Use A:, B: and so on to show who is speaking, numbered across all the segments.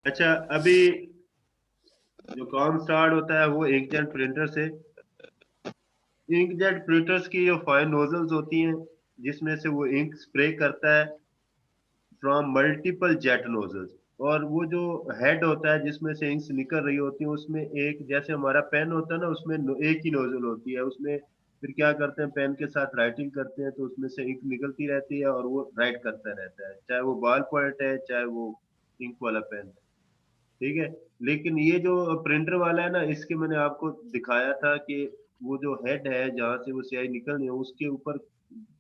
A: अच्छा, अभी जो काम स्टार्ट होता है वो इंकजेट प्रिंटर से। इंकजेट प्रिंटर्स की जो फाइन नोजल्स होती हैं, जिसमें से वो इंक स्प्रे करता है फ्रॉम मल्टीपल जेट नोजल्स। और वो जो हेड होता है जिसमें से इंक्स निकल रही होती है, उसमें एक जैसे हमारा पेन होता है ना, उसमें एक ही नोजल होती है उसमें। फिर क्या करते हैं, पेन के साथ राइटिंग करते हैं तो उसमें से इंक निकलती रहती है और वो राइट करता रहता है, चाहे वो बॉल पॉइंट है चाहे वो इंक वाला पेन है। ठीक है। लेकिन ये जो प्रिंटर वाला है ना, इसके मैंने आपको दिखाया था कि वो जो हेड है जहाँ से वो स्याही निकलनी है, उसके ऊपर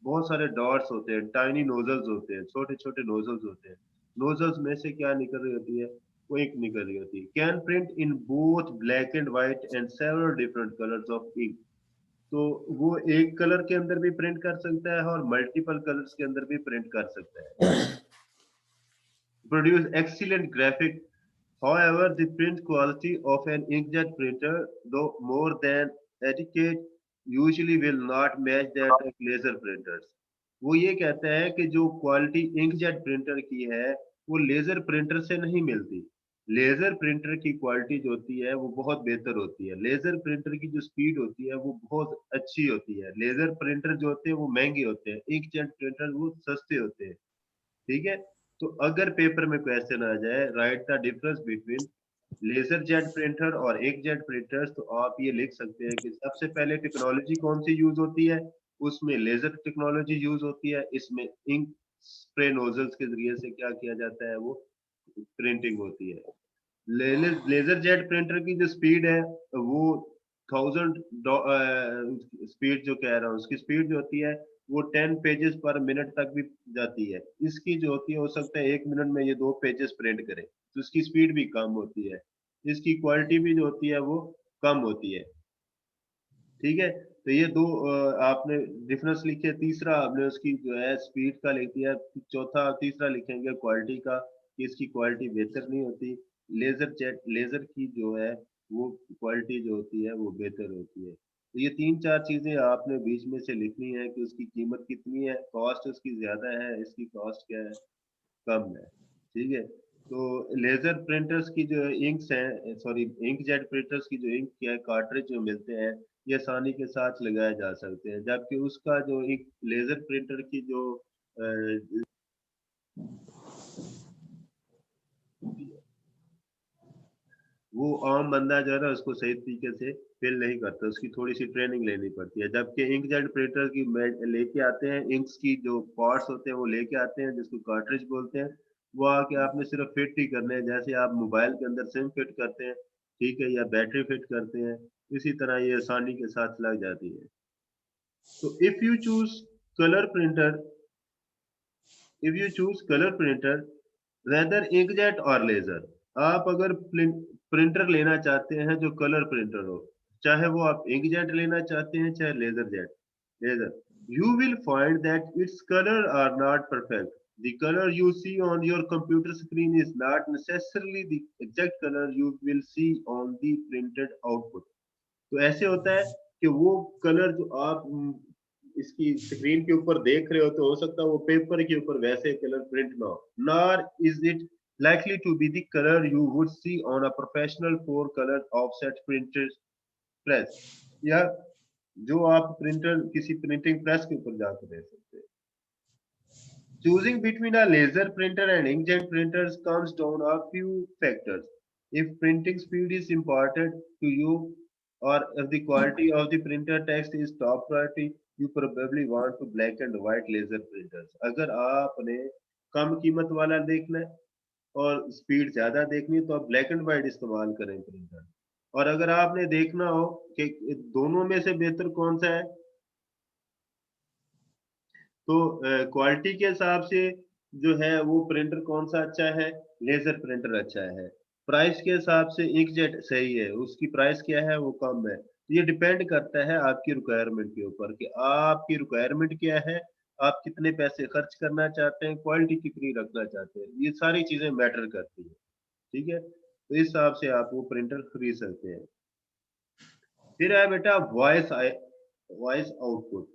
A: बहुत सारे डॉट्स होते हैं, टाइनी नोजल्स होते हैं, छोटे छोटे नोजल्स होते हैं। नोजल्स में से क्या निकल रही होती है, वो इंक निकल रही होती है। Can print in both black and white and several different colours of ink. तो वो एक कलर के अंदर भी प्रिंट कर सकता है और मल्टीपल कलर्स के अंदर भी प्रिंट कर सकता है। Produce excellent graphic. However, the print quality of an inkjet printer, though more than adequate, usually will not match that of laser printers. वो ये कहता है कि जो क्वालिटी इंकजेट प्रिंटर की है वो लेजर प्रिंटर से नहीं मिलती। लेजर प्रिंटर की क्वालिटी जो होती है वो बहुत बेहतर होती है। लेजर प्रिंटर की जो स्पीड होती है वो बहुत अच्छी होती है। लेजर प्रिंटर जो होते हैं वो महंगे होते हैं, इंकजेट प्रिंटर वो सस्ते होते हैं। ठीक है। तो अगर पेपर में क्वेश्चन आ जाए, right the difference between laser jet printer और एक जेट प्रिंटर्स, तो आप ये लिख सकते हैं कि सबसे पहले टेक्नोलॉजी कौन सी यूज होती है, उसमें लेजर टेक्नोलॉजी यूज होती है। इसमें इंक स्प्रे नोजल्स के जरिए से क्या किया जाता है, वो प्रिंटिंग होती है। लेजर जेट प्रिंटर की जो स्पीड है वो 1000 स्पीड जो कह रहा हूँ, उसकी स्पीड जो होती है वो 10 पेजेस पर मिनट तक भी जाती है। इसकी जो होती है, हो सकता है 1 मिनट में ये 2 पेजेस प्रिंट करे, तो इसकी स्पीड भी कम होती है। इसकी क्वालिटी भी जो होती है वो कम होती है। ठीक है। तो ये दो आपने डिफरेंस लिखे। तीसरा आपने उसकी जो है स्पीड का लिख दिया। चौथा तीसरा लिखेंगे क्वालिटी का, कि इसकी क्वालिटी बेहतर नहीं होती। लेजर की जो है वो क्वालिटी जो होती है वो बेहतर होती है। तो ये तीन चार चीजें आपने बीच में से लिखनी है कि उसकी कीमत कितनी है, कॉस्ट उसकी ज्यादा है, इसकी कॉस्ट क्या है, कम है। ठीक है। तो लेजर प्रिंटर्स की जो इंक्स हैं, सॉरी इंक जेट प्रिंटर्स की जो इंक है कार्ट्रिज जो मिलते हैं, ये आसानी के साथ लगाए जा सकते हैं। जबकि उसका जो एक लेजर प्रिंटर की जो वो आम बंदा जो है ना उसको सही तरीके से फिल नहीं करता, उसकी थोड़ी सी ट्रेनिंग लेनी पड़ती है। जबकि इंकजेट प्रिंटर की लेके आते हैं, इंक्स की जो पार्ट्स होते हैं वो लेके आते हैं, जिसको कार्ट्रिज बोलते हैं। वो आके आपने सिर्फ फिट ही करने हैं, जैसे आप मोबाइल के अंदर सिम फिट करते हैं, ठीक है, या बैटरी फिट करते हैं, इसी तरह ये आसानी के साथ लग जाती है। तो colour printer if you choose colour printer rather inkjet और लेजर, आप अगर प्रिंटर लेना चाहते हैं जो कलर प्रिंटर हो, चाहे वो आप इंकजेट लेना चाहते हैं चाहे laser, you will find that its color are not perfect. The color you see on your computer screen is not necessarily the exact color you will see on the printed output. तो ऐसे होता है कि वो colour जो आप इसकी screen के ऊपर देख रहे हो, तो हो सकता है वो पेपर के ऊपर वैसे कलर प्रिंट ना हो। Nor is it likely to be the color you would see on a professional four color offset printed press, या जो आप प्रिंटर किसी प्रिंटिंग प्रेस के ऊपर जाकर दे सकते हैं। Choosing between a laser printer and inkjet printers comes down a few factors. If printing speed is important to you, or if the quality of the printer text is top priority, you probably want to black and white laser printers. अगर आपने कम कीमत वाला देखना है और speed ज्यादा देखनी है, तो आप ब्लैक एंड व्हाइट इस्तेमाल करें प्रिंटर। और अगर आपने देखना हो कि दोनों में से बेहतर कौन सा है, तो क्वालिटी के हिसाब से जो है वो प्रिंटर कौन सा अच्छा है, लेजर प्रिंटर अच्छा है। प्राइस के हिसाब से इंकजेट सही है, उसकी प्राइस क्या है, वो कम है। तो ये डिपेंड करता है आपकी रिक्वायरमेंट के ऊपर कि आपकी रिक्वायरमेंट क्या है, आप कितने पैसे खर्च करना चाहते हैं, क्वालिटी कितनी रखना चाहते हैं, ये सारी चीजें मैटर करती है। ठीक है। तो इस हिसाब से आप वो प्रिंटर खरीद सकते हैं। फिर है बेटा वॉइस आउटपुट,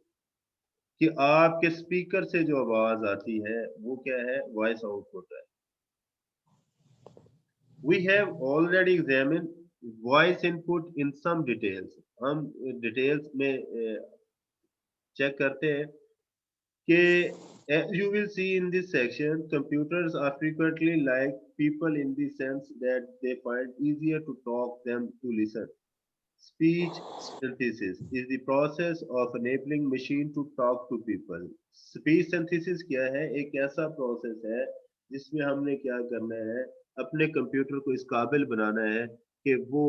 A: कि आपके स्पीकर से जो आवाज आती है वो क्या है, वॉइस आउटपुट है। We have already examined voice input in some details. हम डिटेल्स में चेक करते हैं कि as you will see in this section, computers are frequently like people in the sense that they find easier to talk than to listen. Speech synthesis is the process of enabling machine to talk to people. Speech synthesis क्या है? एक ऐसा process है जिसमें हमने क्या करना है, अपने कंप्यूटर को इस काबिल बनाना है कि वो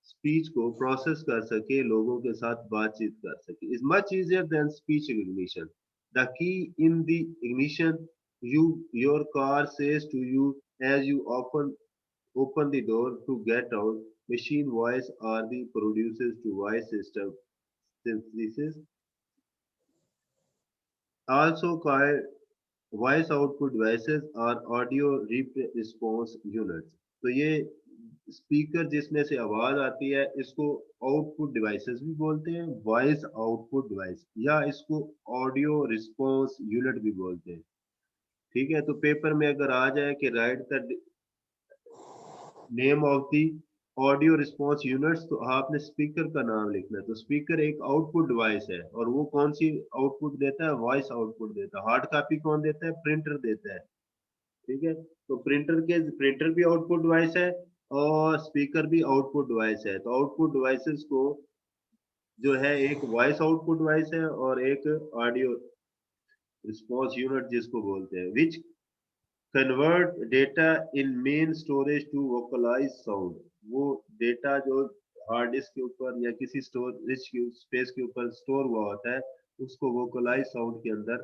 A: स्पीच को प्रोसेस कर सके, लोगों के साथ बातचीत कर सके. Is much easier than speech recognition. The key in the ignition, your car says to you as you often open the door to get out. Machine voice are the producers to voice system synthesis, also called voice output devices or audio response units. तो ये speaker जिसमें से आवाज आती है इसको output devices भी बोलते हैं, वॉइस आउटपुट डिवाइस, या इसको ऑडियो रिस्पॉन्स यूनिट भी बोलते हैं. ठीक है, तो पेपर में अगर आ जाए कि right the name of the audio response units, तो आपने स्पीकर का नाम लिखना है. तो स्पीकर एक आउटपुट डिवाइस है और वो कौन सी आउटपुट देता है? वॉइस आउटपुट देता है. हार्ड कॉपी कौन देता है? प्रिंटर देता है. ठीक है, तो प्रिंटर भी आउटपुट डिवाइस है और स्पीकर भी आउटपुट डिवाइस है. तो आउटपुट डिवाइसेस को जो है एक वॉइस आउटपुट डिवाइस है और एक ऑडियो रिस्पॉन्स यूनिट जिसको बोलते हैं, which convert data in main storage to vocalise sound. वो डेटा जो हार्ड डिस्क के ऊपर या किसी स्टोरेज की स्पेस के ऊपर स्टोर हुआ होता है उसको वोकलाइज साउंड के अंदर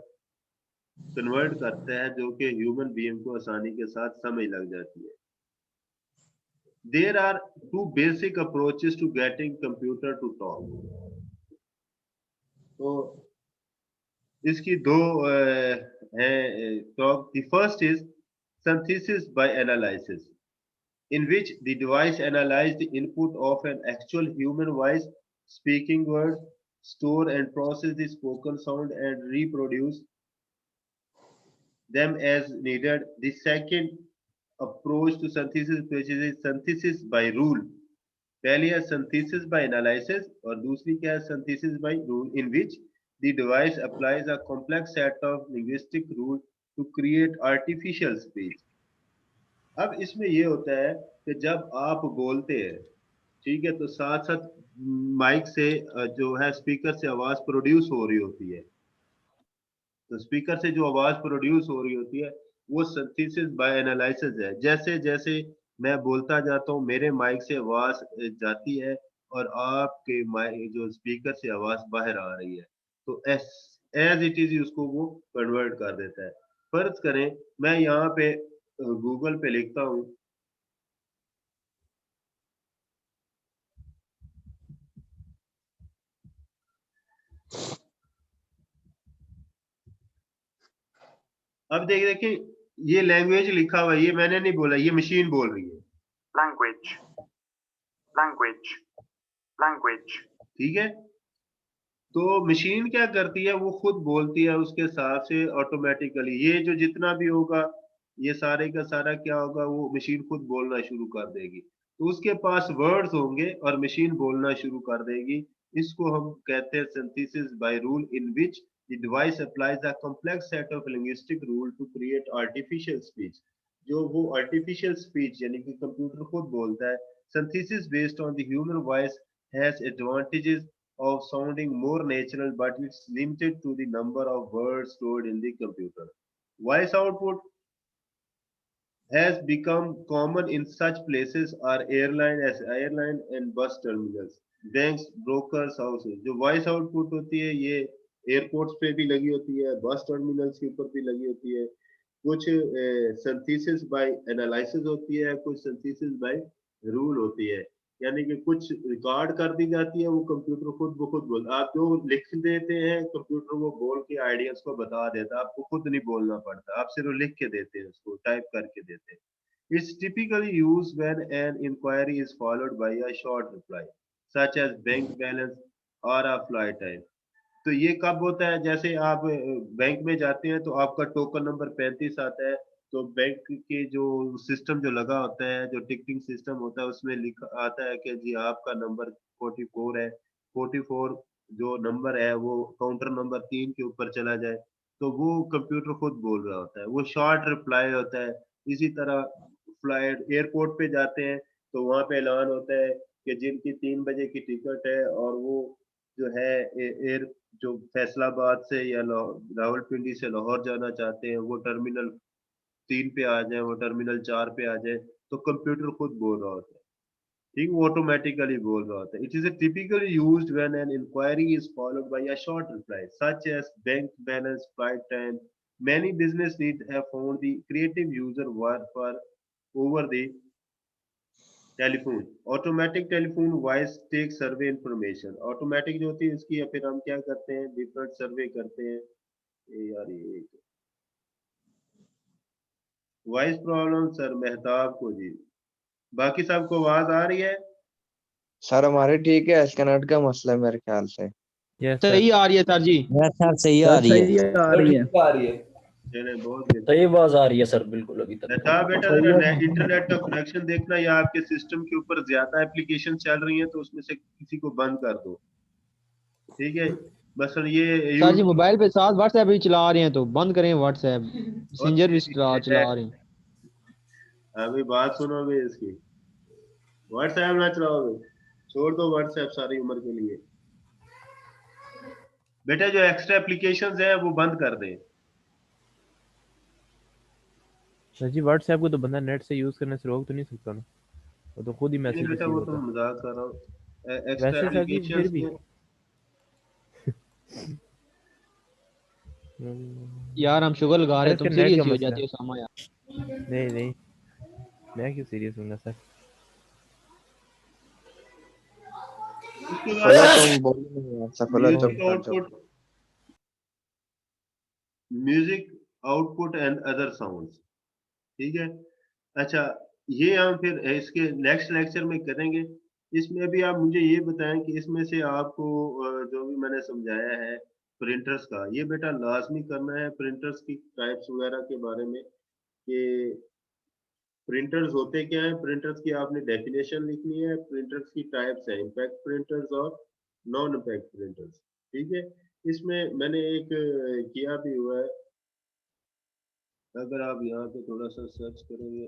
A: कन्वर्ट करता है, जो कि ह्यूमन बीइंग को आसानी के साथ समझ लग जाती है. There are two basic approaches to getting computer to talk. तो इसकी दो हैं talk. The first is synthesis by analysis, in which the device analyzes the input of an actual human voice, speaking word, store and process the spoken sound and reproduce them as needed. The second approach to synthesis which is synthesis by rule. पहली है synthesis by analysis और दूसरी क्या है? synthesis by rule, in which the device applies a complex set of linguistic rules to create artificial speech. अब इसमें ये होता है कि जब आप बोलते हैं, ठीक है, तो साथ साथ माइक से जो है स्पीकर से आवाज प्रोड्यूस हो रही होती है. तो स्पीकर से जो आवाज प्रोड्यूस हो रही होती है वो सिंथेसिस बाय एनालिसिस है. जैसे जैसे मैं बोलता जाता हूँ मेरे माइक से आवाज जाती है और आपके माइक जो स्पीकर से आवाज बाहर आ रही है, तो एज इट इज उसको वो कन्वर्ट कर देता है. फर्ज करें मैं यहाँ पे गूगल पे लिखता हूँ अब देखिए ये लैंग्वेज लिखा हुआ है, ये मैंने नहीं बोला, ये मशीन बोल रही है.
B: language, language, language.
A: ठीक है, तो मशीन क्या करती है? वो खुद बोलती है उसके हिसाब से ऑटोमेटिकली. ये जो जितना भी होगा ये सारे का सारा क्या होगा? वो मशीन खुद बोलना शुरू कर देगी. तो उसके पास वर्ड्स होंगे और मशीन बोलना शुरू कर देगी. इसको हम कहते हैं synthesis by rule, in which the device applies a complex set of linguistic rule to create artificial speech. जो वो आर्टिफिशियल स्पीच यानी कि कंप्यूटर खुद बोलता है. Synthesis based on the human voice has advantages of sounding more natural, but it's limited to the number of words stored in the computer. Voice output has become common in such places are airline and bus terminals, banks, brokers, houses. जो voice output होती है ये airports पे भी लगी होती है, बस टर्मिनल्स के ऊपर भी लगी होती है. कुछ सिंथेसिस बाय एनालिसिस होती है, कुछ सिंथेसिस बाय रूल होती है. यानी कि कुछ रिकॉर्ड कर दी जाती है, वो कंप्यूटर खुद ब खुद बोल, आप जो लिख देते हैं कंप्यूटर वो बोल के आइडियाज को बता देता है, आपको खुद नहीं बोलना पड़ता, आप सिर्फ लिख के देते हैं, उसको टाइप करके देते हैं. It's typically used when an inquiry is followed by a short reply, such as bank balance or a flight time. तो ये कब होता है? जैसे आप बैंक में जाते हैं तो आपका टोकन नंबर 35 आता है तो बैंक के जो सिस्टम जो लगा होता है, जो टिकटिंग सिस्टम होता है, उसमें लिखा आता है कि जी आपका नंबर 44 है। 44 जो नंबर है वो काउंटर नंबर 3 के ऊपर चला जाए, तो वो कंप्यूटर खुद बोल रहा होता है, वो शॉर्ट रिप्लाई होता है। इसी तरह फ्लाइट एयरपोर्ट पे जाते हैं तो वहां पे ऐलान होता है कि जिनकी 3 बजे की टिकट है और वो जो है एयर जो फैसलाबाद से या रावलपिंडी से लाहौर जाना चाहते हैं, वो टर्मिनल 3 पे आ जाए, वो टर्मिनल 4 पे आ जाए, तो कंप्यूटर खुद बोल रहा होता है। ठीक, वो ऑटोमेटिकली बोल रहा होता है। It is typically used when an inquiry is followed by a short reply such as bank balance, flight time. Many business leads have found the creative user word for over the telephone. Automatic telephone voice take survey information, automatic जो होती है इसकी, या फिर हम क्या करते हैं, डिफरेंट सर्वे करते हैं। यार ये वॉइस प्रॉब्लम सर मेहताब को जी, बाकी सबको आवाज आ रही है?
C: सर हमारे ठीक है, एस्कनेट का मसला है मेरे ख्याल से।
D: यस
E: सही
D: सर।
E: आ रही है सर जी।
F: यस सर, सही आ रही है।
G: सही आ रही है।
A: चले बहुत
G: सही
A: good।
G: आवाज आ रही है सर, बिल्कुल अभी तक।
A: मेहताब बेटा जरा इंटरनेट का कनेक्शन देखना, या आपके सिस्टम के ऊपर ज्यादा एप्लीकेशन चल रही हैं तो उसमें से किसी को बंद कर दो। ठीक है, मसलन ये
E: सर जी
A: यूट्यूब
E: मोबाइल पे साथ व्हाट्सएप भी चला रहे हैं तो बंद करें व्हाट्सएप, मैसेंजर भी चला रहे हैं।
A: अभी बात सुनोगे इसकी, व्हाट्सएप ना चलाओगे, छोड़ दो व्हाट्सएप सारी उम्र के लिए। बेटा जो एक्स्ट्रा एप्लीकेशंस है वो बंद कर दें।
D: सर जी व्हाट्सएप को तो बंदा नेट से यूज करने से रोक तो नहीं सकता ना, वो तो खुद ही
A: नहीं
D: मैसेज
A: बेटा
D: रिसीव
A: वो तो
D: होता
A: मैं मजाक कर रहा हूँ,
D: है।
A: एक्स्ट्रा
D: वैसे सर जी फिर
A: एप्लीकेशंस
D: भी
A: में।
E: यार हम शुगर लगा रहे हैं, तुम
D: इसका नेट का
E: सीरियस ही हो
D: मसला
E: जाते हो सामा यार।
D: नहीं नहीं, मैं क्यों सीरियस हूँ सर।
A: उसके
C: खोलो
A: बाद
C: तुम, बोलो नहीं यार, खोलो तुम
A: म्यूजिक
C: कर दो।
A: Output, music output and other sounds. ठीक है, अच्छा, ये हम फिर इसके नेक्स्ट लेक्चर में करेंगे। इसमें भी आप मुझे ये बताएं कि इसमें से आपको जो भी मैंने समझाया है प्रिंटर्स का, ये बेटा लाजमी करना है प्रिंटर्स की टाइप्स वगैरह के बारे में, कि प्रिंटर्स होते क्या है, प्रिंटर्स की आपने डेफिनेशन लिखनी है, प्रिंटर्स की टाइप्स है, इम्पैक्ट प्रिंटर्स और नॉन इम्पैक्ट प्रिंटर्स। ठीक है, इसमें मैंने एक किया भी हुआ है, अगर आप यहाँ पे थोड़ा सा सर्च करेंगे।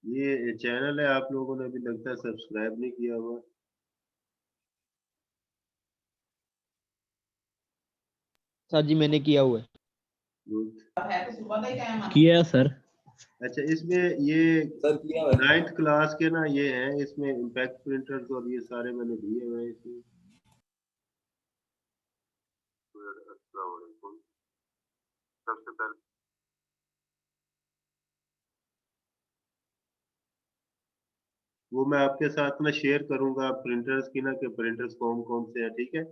A: ये चैनल है, आप लोगों ने अभी लगता है सब्सक्राइब नहीं किया हुआ।
E: सर जी मैंने किया हुआ है।
A: गुड।
G: किया सर।
A: अच्छा, इसमें ये
G: सर किया है।
A: 9th क्लास के ना ये हैं, इसमें इम्पैक्ट प्रिंटर्स और ये सारे मैंने दिए हुए हैं इसमें। अस्सलाम वालेकुम। सबसे पहले वो मैं आपके साथ ना शेयर करूंगा प्रिंटर्स की ना, कि प्रिंटर्स कौन कौन से हैं। ठीक है,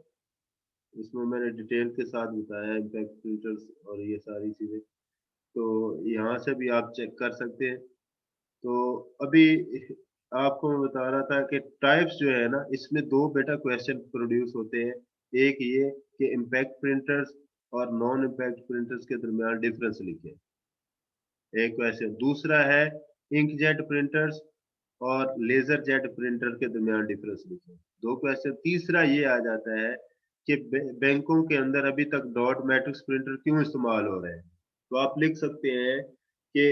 A: इसमें मैंने डिटेल के साथ बताया इम्पैक्ट प्रिंटर्स और ये सारी चीजें, तो यहाँ से भी आप चेक कर सकते हैं। तो अभी आपको मैं बता रहा था कि टाइप्स जो है ना, इसमें दो बेटा क्वेश्चन प्रोड्यूस होते हैं। एक ये कि इम्पैक्ट प्रिंटर्स और नॉन इम्पैक्ट प्रिंटर्स के दरमियान डिफरेंस लिखें, एक क्वेश्चन। दूसरा है इंकजेट प्रिंटर्स और लेजर जेट प्रिंटर के दरमियान डिफरेंस लिखें, दो क्वेश्चन। तीसरा ये आ जाता है कि बैंकों के अंदर अभी तक डॉट मैट्रिक्स प्रिंटर क्यों इस्तेमाल हो रहे हैं। तो आप लिख सकते हैं कि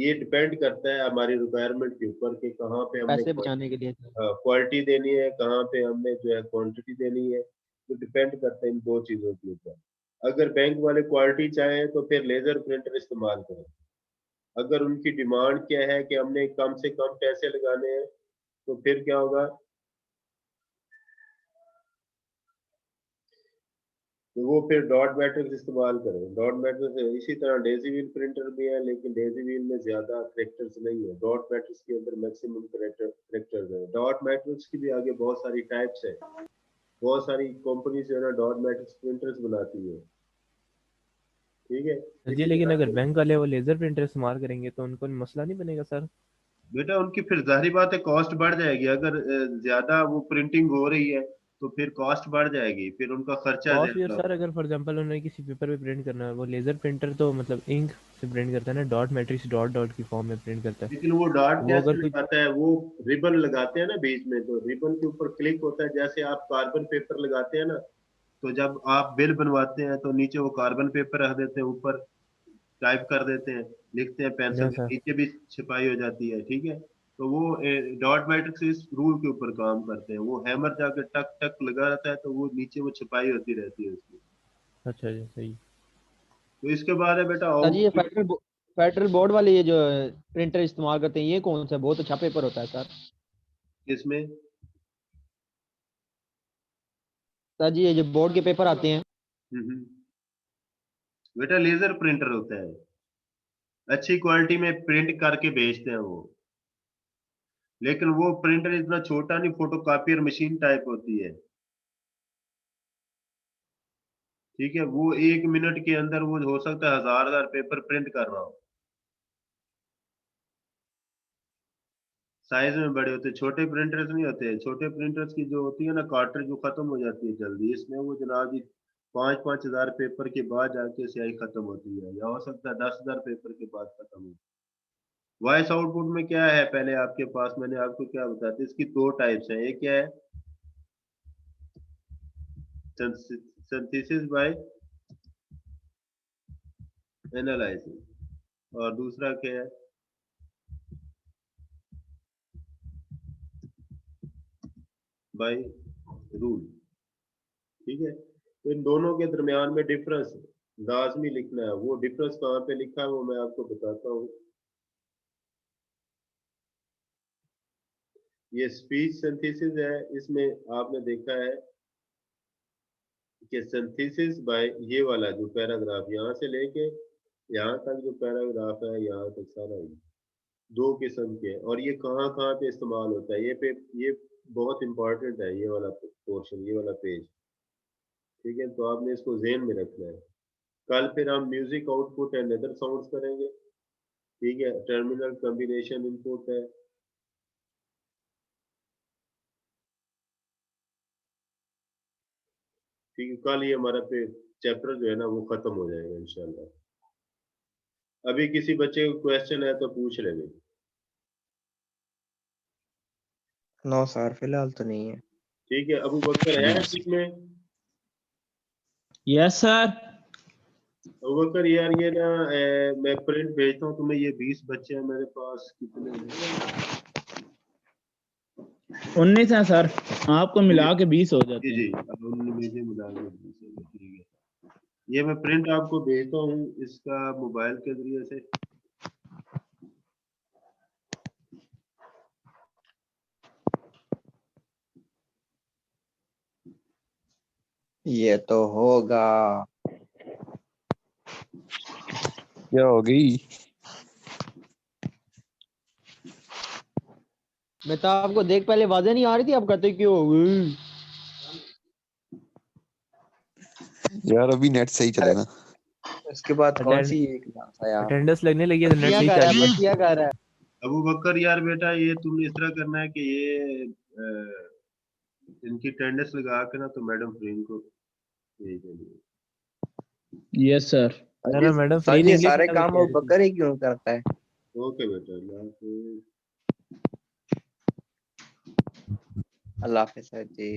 A: ये डिपेंड करता है हमारी रिक्वायरमेंट के ऊपर कि कहाँ पे हमने
E: पैसे बचाने के लिए।
A: क्वालिटी देनी है, कहाँ पे हमने जो है क्वांटिटी देनी है। तो डिपेंड करता है इन दो चीजों के ऊपर। अगर बैंक वाले क्वालिटी चाहें तो फिर लेजर प्रिंटर इस्तेमाल करें। अगर उनकी डिमांड क्या है कि हमने कम से कम पैसे लगाने हैं, तो फिर क्या होगा, तो वो फिर डॉट मैट्रिक्स इस्तेमाल करें। डॉट मैट्रिक्स इसी तरह डेजी व्हील प्रिंटर भी है, लेकिन डेजी व्हील में ज्यादा करेक्टर्स नहीं है, डॉट मैट्रिक्स के अंदर मैक्सिमम करेक्टर्स है। डॉट मैट्रिक्स की भी आगे बहुत सारी टाइप्स है, बहुत सारी कंपनी जो है ना डॉट मैट्रिक्स प्रिंटर्स बनाती है। ठीक है।
D: सर जी लेकिन अगर बैंक वाले वो लेजर प्रिंटर इस्तेमाल करेंगे तो उनको मसला नहीं बनेगा सर?
A: बेटा उनकी फिर जाहिर बात है कॉस्ट बढ़ जाएगी, अगर ज्यादा वो प्रिंटिंग हो रही है तो फिर कॉस्ट बढ़ जाएगी, फिर उनका खर्चा
D: कॉस्ट यार
A: ज्यादा
D: सर,
A: होगा।
D: अगर फॉर एग्जांपल उन्होंने किसी पेपर पे प्रिंट करना है, वो लेजर प्रिंटर तो मतलब इंक से प्रिंट करता है ना, डॉट मैट्रिक्स डॉट डॉट की फॉर्म में प्रिंट करता है।
A: लेकिन वो डॉट
D: तो वो
A: कैसे
D: अगर कोई
A: लगाता है, वो रिबन लगाते हैं ना बीच में, तो रिबन के ऊपर क्लिक होता है, जैसे आप कार्बन पेपर लगाते हैं ना, तो जब आप बिल बनवाते हैं तो नीचे वो कार्बन पेपर रख देते हैं, ऊपर टाइप कर देते हैं, लिखते हैं पेंसिल
D: या
A: से,
D: सर,
A: नीचे भी छिपाई हो जाती है, ठीक है। तो वो डॉट मैट्रिक्स इस रूल के ऊपर काम करते हैं, वो हैमर जाके टक टक लगा रहता है, तो वो नीचे वो छिपाई होती रहती है उसकी।
D: अच्छा जी सही।
A: तो इसके बाद है बेटा
E: सर जी ये
A: आउटपुट।
E: फेडरल बोर्ड वाले ये जो प्रिंटर इस्तेमाल करते हैं, ये कौन सा बहुत अच्छा पेपर होता है सर?
A: इसमें
E: सर जी ये जो बोर्ड के पेपर आते हैं।
A: बेटा लेजर प्रिंटर होता है, अच्छी क्वालिटी में प्रिंट करके भेजते हैं वो, लेकिन वो प्रिंटर इतना छोटा नहीं, फोटोकॉपियर मशीन टाइप होती है, ठीक है। वो 1 मिनट के अंदर वो हो सकता है हजार हजार पेपर प्रिंट कर रहा हो। साइज में बड़े होते हैं, छोटे प्रिंटर्स नहीं होते, छोटे प्रिंटर्स की जो होती है ना कार्ट्रिज, वो खत्म हो जाती है जल्दी, इसमें वो जनाब जी 5-5 हजार पेपर के बाद जाके स्याही खत्म होती है, या हो सकता है 10 हजार पेपर के बाद खत्म हो। वॉइस आउटपुट में क्या है, पहले आपके पास मैंने आपको क्या बताया था, इसकी दो टाइप्स हैं, एक क्या है सिंथेसिस बाय एनालाइसिस, और दूसरा क्या है बाय रूल, ठीक है। तो इन दोनों के दरमियान में डिफरेंस लाजमी लिखना है, वो डिफरेंस कहाँ पे लिखा है वो मैं आपको बताता हूँ। ये स्पीच सिंथेसिस है, इसमें आपने देखा है कि सिंथेसिस बाय ये वाला जो पैराग्राफ यहाँ से लेके यहाँ तक जो पैराग्राफ है, यहाँ तक सारा ही दो किस्म के हैं, और ये कहाँ कहाँ पे इस्तेमाल होता है, ये बहुत इंपॉर्टेंट है, ये वाला पोर्शन, ये वाला पेज, ठीक है। तो आपने इसको ज़हन में रखना है। कल फिर हम music output and other sounds करेंगे, ठीक है। टर्मिनल कॉम्बिनेशन इनपुट है, ठीक है। कल ये हमारा चैप्टर जो है ना वो खत्म हो जाएगा इंशाल्लाह। अभी किसी बच्चे को क्वेश्चन है तो पूछ लेंगे।
C: नो सर फिलहाल तो नहीं है।
A: ठीक है, अबू बकर है इसमें?
E: Yes sir.
A: अबू बकर यार ये ना मैं प्रिंट भेजता हूँ तुम्हें, ये 20 बच्चे हैं मेरे पास, कितने हैं?
F: 19 है सर, आपको मिला के 20 हो जाते
A: जी
F: हैं।
A: जी, अब उन्होंने मुझे मिला के 20 है, ठीक है। ये मैं प्रिंट आपको भेजता हूँ इसका मोबाइल के जरिए से।
C: ये तो होगा।
H: क्या हो गई?
E: मैं तो आपको देख पहले आवाजें नहीं आ रही थी, आप कहते क्यों हो गई?
H: यार अभी नेट सही चले ना।
C: उसके बाद कौन
D: अटेंड
C: सी क्लास है यार?
D: अटेंडेंस लगने लगी है तो नेट
E: बतिया
D: सही
E: कर रहा
D: चल
E: है,
D: रही है।
E: बतिया कर रहा है।
A: अबू बकर यार बेटा, ये तुमने इस तरह करना है कि ये इनकी अटेंडेंस लगा के ना तो मैडम फ्रीन को भेज देंगे।
F: Yes sir.
D: अरे मैडम
C: सर
D: फ्री
C: ये
D: इंग्लिश
C: सारे
D: में
C: काम
D: कह
C: वो
D: रही थी।
C: बकर ही क्यों करता है?
A: ओके बेटा, अल्लाह हाफिज।
C: अल्लाह हाफिज सर जी।